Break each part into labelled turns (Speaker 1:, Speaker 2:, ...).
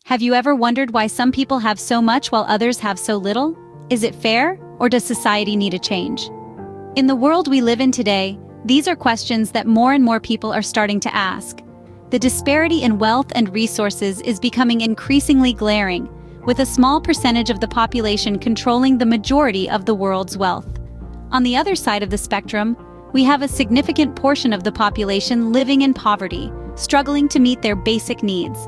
Speaker 1: Have you ever wondered why some people have so much while others have so little? Is it fair, or does society need a change? In the world we live in today, these are questions that more and more people are starting to ask. The disparity in wealth and resources is becoming increasingly glaring, with a small percentage of the population controlling the majority of the world's wealth. On the other side of the spectrum, we have a significant portion of the population living in poverty, struggling to meet their basic needs.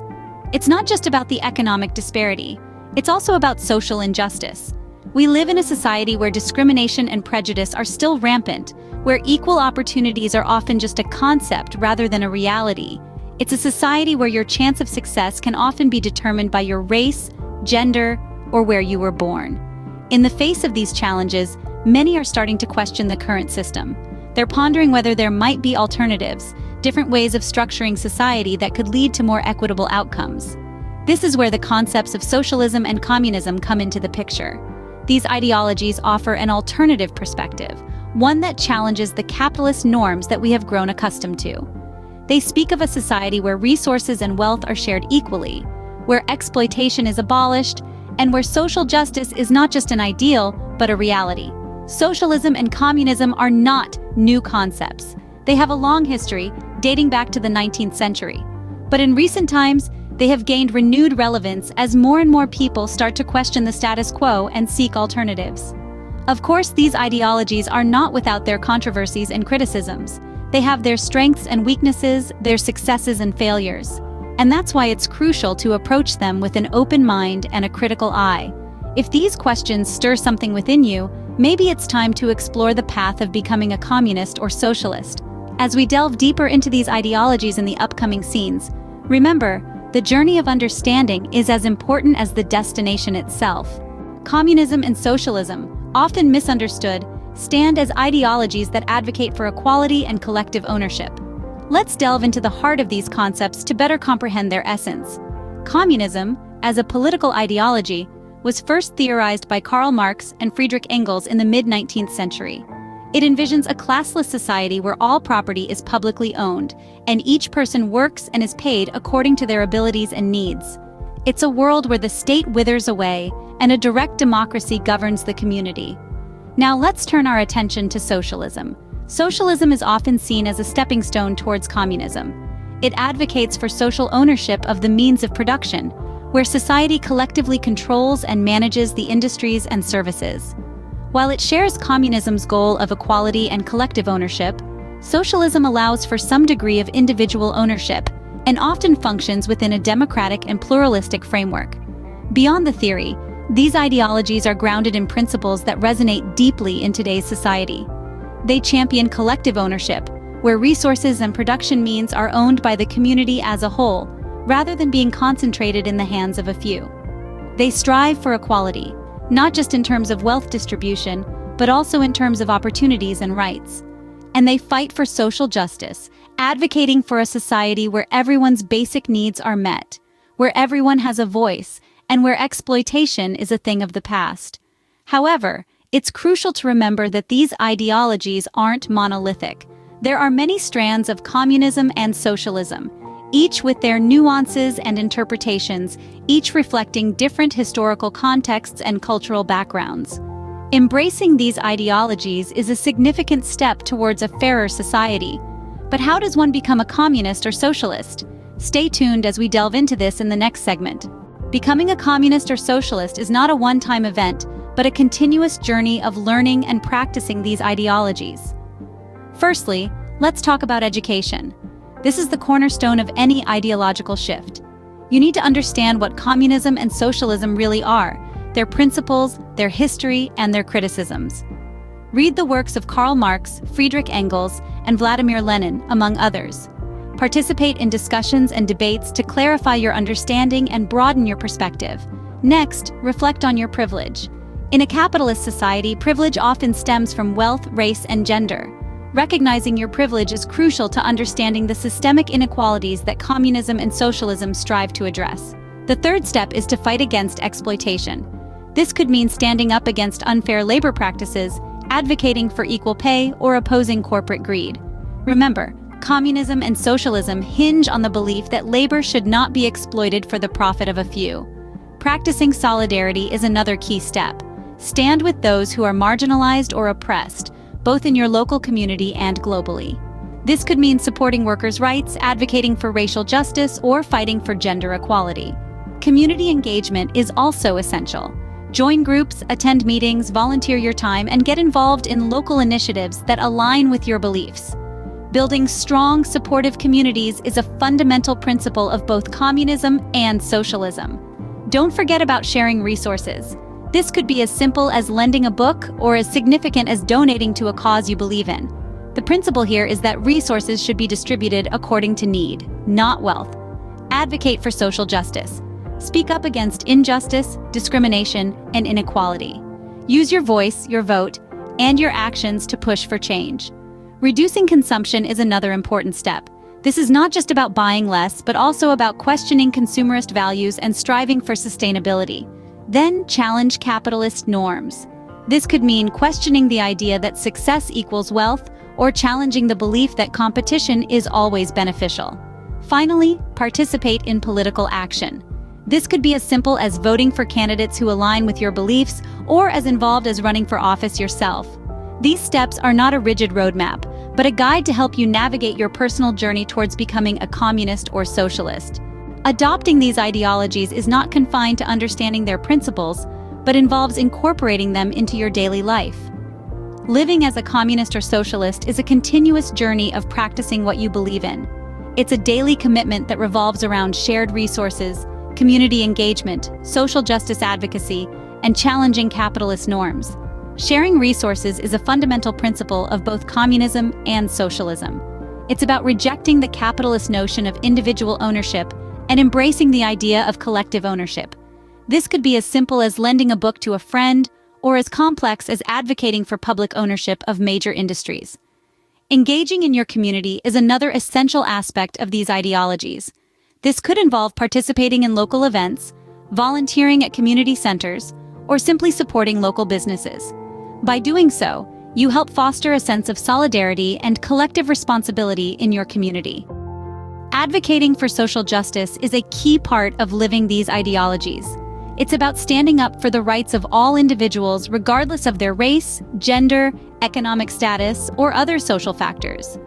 Speaker 1: It's not just about the economic disparity, it's also about social injustice. We live in a society where discrimination and prejudice are still rampant, where equal opportunities are often just a concept rather than a reality. It's a society where your chance of success can often be determined by your race, gender, or where you were born. In the face of these challenges, many are starting to question the current system. They're pondering whether there might be alternatives, different ways of structuring society that could lead to more equitable outcomes. This is where the concepts of socialism and communism come into the picture. These ideologies offer an alternative perspective, one that challenges the capitalist norms that we have grown accustomed to. They speak of a society where resources and wealth are shared equally, where exploitation is abolished, and where social justice is not just an ideal, but a reality. Socialism and communism are not new concepts. They have a long history, dating back to the 19th century. But in recent times, they have gained renewed relevance as more and more people start to question the status quo and seek alternatives. Of course, these ideologies are not without their controversies and criticisms. They have their strengths and weaknesses, their successes and failures. And that's why it's crucial to approach them with an open mind and a critical eye. If these questions stir something within you, maybe it's time to explore the path of becoming a communist or socialist. As we delve deeper into these ideologies in the upcoming scenes, remember, the journey of understanding is as important as the destination itself. Communism and socialism, often misunderstood, stand as ideologies that advocate for equality and collective ownership. Let's delve into the heart of these concepts to better comprehend their essence. Communism, as a political ideology, was first theorized by Karl Marx and Friedrich Engels in the mid-19th century. It envisions a classless society where all property is publicly owned, and each person works and is paid according to their abilities and needs. It's a world where the state withers away, and a direct democracy governs the community. Now let's turn our attention to socialism. Socialism is often seen as a stepping stone towards communism. It advocates for social ownership of the means of production, where society collectively controls and manages the industries and services. While it shares communism's goal of equality and collective ownership, socialism allows for some degree of individual ownership and often functions within a democratic and pluralistic framework. Beyond the theory, these ideologies are grounded in principles that resonate deeply in today's society. They champion collective ownership, where resources and production means are owned by the community as a whole, rather than being concentrated in the hands of a few. They strive for equality, not just in terms of wealth distribution, but also in terms of opportunities and rights. And they fight for social justice, advocating for a society where everyone's basic needs are met, where everyone has a voice, and where exploitation is a thing of the past. However, it's crucial to remember that these ideologies aren't monolithic. There are many strands of communism and socialism, each with their nuances and interpretations, each reflecting different historical contexts and cultural backgrounds. Embracing these ideologies is a significant step towards a fairer society. But how does one become a communist or socialist? Stay tuned as we delve into this in the next segment. Becoming a communist or socialist is not a one-time event, but a continuous journey of learning and practicing these ideologies. Firstly, let's talk about education. This is the cornerstone of any ideological shift. You need to understand what communism and socialism really are, their principles, their history, and their criticisms. Read the works of Karl Marx, Friedrich Engels, and Vladimir Lenin, among others. Participate in discussions and debates to clarify your understanding and broaden your perspective. Next, reflect on your privilege. In a capitalist society, privilege often stems from wealth, race, and gender. Recognizing your privilege is crucial to understanding the systemic inequalities that communism and socialism strive to address. The third step is to fight against exploitation. This could mean standing up against unfair labor practices, advocating for equal pay, or opposing corporate greed. Remember, communism and socialism hinge on the belief that labor should not be exploited for the profit of a few. Practicing solidarity is another key step. Stand with those who are marginalized or oppressed, both in your local community and globally. This could mean supporting workers' rights, advocating for racial justice, or fighting for gender equality. Community engagement is also essential. Join groups, attend meetings, volunteer your time, and get involved in local initiatives that align with your beliefs. Building strong, supportive communities is a fundamental principle of both communism and socialism. Don't forget about sharing resources. This could be as simple as lending a book or as significant as donating to a cause you believe in. The principle here is that resources should be distributed according to need, not wealth. Advocate for social justice. Speak up against injustice, discrimination, and inequality. Use your voice, your vote, and your actions to push for change. Reducing consumption is another important step. This is not just about buying less, but also about questioning consumerist values and striving for sustainability. Then challenge capitalist norms. This could mean questioning the idea that success equals wealth or challenging the belief that competition is always beneficial. Finally, participate in political action. This could be as simple as voting for candidates who align with your beliefs or as involved as running for office yourself. These steps are not a rigid roadmap, but a guide to help you navigate your personal journey towards becoming a communist or socialist. Adopting these ideologies is not confined to understanding their principles, but involves incorporating them into your daily life. Living as a communist or socialist is a continuous journey of practicing what you believe in. It's a daily commitment that revolves around shared resources, community engagement, social justice advocacy, and challenging capitalist norms. Sharing resources is a fundamental principle of both communism and socialism. It's about rejecting the capitalist notion of individual ownership and embracing the idea of collective ownership. This could be as simple as lending a book to a friend, or as complex as advocating for public ownership of major industries. Engaging in your community is another essential aspect of these ideologies. This could involve participating in local events, volunteering at community centers, or simply supporting local businesses. By doing so, you help foster a sense of solidarity and collective responsibility in your community. Advocating for social justice is a key part of living these ideologies. It's about standing up for the rights of all individuals regardless of their race, gender, economic status, or other social factors.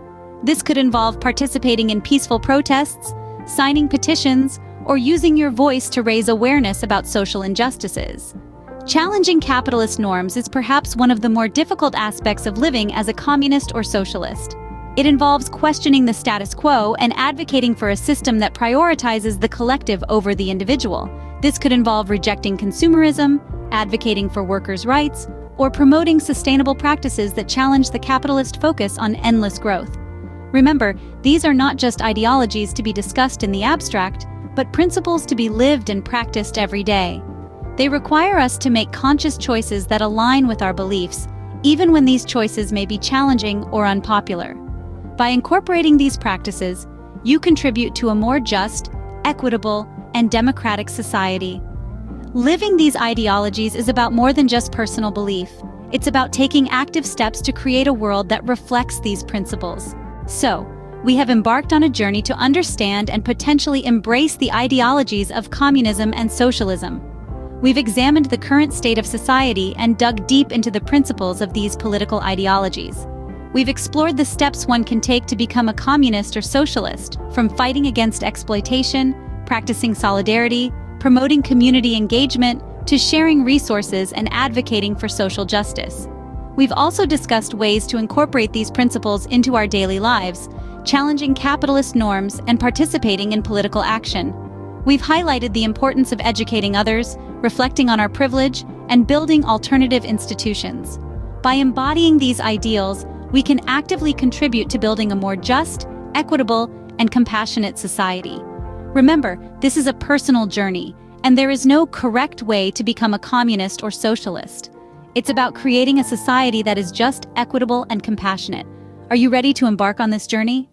Speaker 1: This could involve participating in peaceful protests, signing petitions, or using your voice to raise awareness about social injustices. Challenging capitalist norms is perhaps one of the more difficult aspects of living as a communist or socialist. It involves questioning the status quo and advocating for a system that prioritizes the collective over the individual. This could involve rejecting consumerism, advocating for workers' rights, or promoting sustainable practices that challenge the capitalist focus on endless growth. Remember, these are not just ideologies to be discussed in the abstract, but principles to be lived and practiced every day. They require us to make conscious choices that align with our beliefs, even when these choices may be challenging or unpopular. By incorporating these practices, you contribute to a more just, equitable, and democratic society. Living these ideologies is about more than just personal belief. It's about taking active steps to create a world that reflects these principles. So, we have embarked on a journey to understand and potentially embrace the ideologies of communism and socialism. We've examined the current state of society and dug deep into the principles of these political ideologies. We've explored the steps one can take to become a communist or socialist, from fighting against exploitation, practicing solidarity, promoting community engagement, to sharing resources and advocating for social justice. We've also discussed ways to incorporate these principles into our daily lives, challenging capitalist norms and participating in political action. We've highlighted the importance of educating others, reflecting on our privilege, and building alternative institutions. By embodying these ideals, we can actively contribute to building a more just, equitable, and compassionate society. Remember, this is a personal journey, and there is no correct way to become a communist or socialist. It's about creating a society that is just, equitable, and compassionate. Are you ready to embark on this journey?